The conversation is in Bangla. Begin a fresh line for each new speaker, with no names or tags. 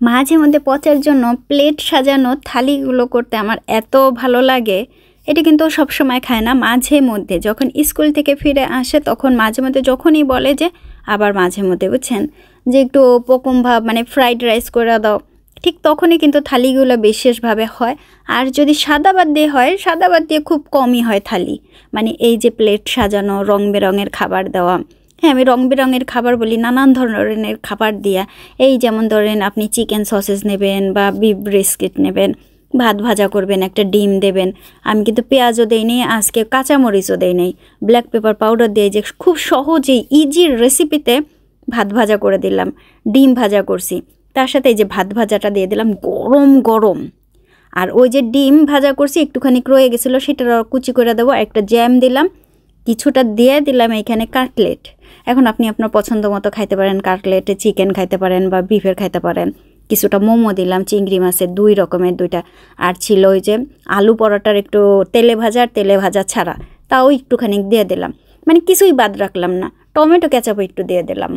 মাঝে মধ্যে পচার জন্য প্লেট সাজানো থালিগুলো করতে আমার এত ভালো লাগে। এটা কিন্তু সবসময় খায় না, মাঝে মধ্যে যখন স্কুল থেকে ফিরে আসে তখন মাঝে মধ্যে যখনই বলে যে আবার মাঝে মধ্যে বুঝছেন যে একটু পকম ভাব মানে ফ্রাইড রাইস করে দাও, ঠিক তখনই কিন্তু থালিগুলো বিশেষভাবে হয়। আর যদি সাদা ভাত দিয়ে হয়, সাদা ভাত দিয়ে খুব কমই হয় থালি, মানে এই যে প্লেট সাজানো রং বেরঙের খাবার দেওয়া। হ্যাঁ, আমি রং বেরঙের খাবার বলি নানান ধরনের খাবার দিয়া, এই যেমন ধরেন আপনি চিকেন সসেজ নেবেন বা বিফ ব্রিস্কিট নেবেন, ভাত ভাজা করবেন, একটা ডিম দেবেন। আমি কিন্তু পেঁয়াজও দেই নি, আজকে কাঁচামরিচও দেই নাই, ব্ল্যাক পেপার পাউডার দিয়ে যে খুব সহজেই ইজি রেসিপিতে ভাত ভাজা করে দিলাম, ডিম ভাজা করছি, তার সাথে এই যে ভাত ভাজাটা দিয়ে দিলাম গরম গরম। আর ওই যে ডিম ভাজা করছি একটুখানি রয়ে গেছিলো, সেটা কুচি করে দেবো, একটা জ্যাম দিলাম, কিছুটা দিয়ে দিলাম এইখানে কাটলেট। এখন আপনি আপনার পছন্দ মতো খাইতে পারেন, কাটলেটে চিকেন খাইতে পারেন বা বিফের খাইতে পারেন। কিছুটা মোমো দিলাম, চিংড়ি মাছের 2 রকমের 2টা। আর ছিল ওই যে আলু পরোটার একটু তেলে ভাজা আর তেলে ভাজা ছাড়া, তাও একটুখানি দিয়ে দিলাম, মানে কিছুই বাদ রাখলাম না। টমেটো কেচাপও একটু দিয়ে দিলাম।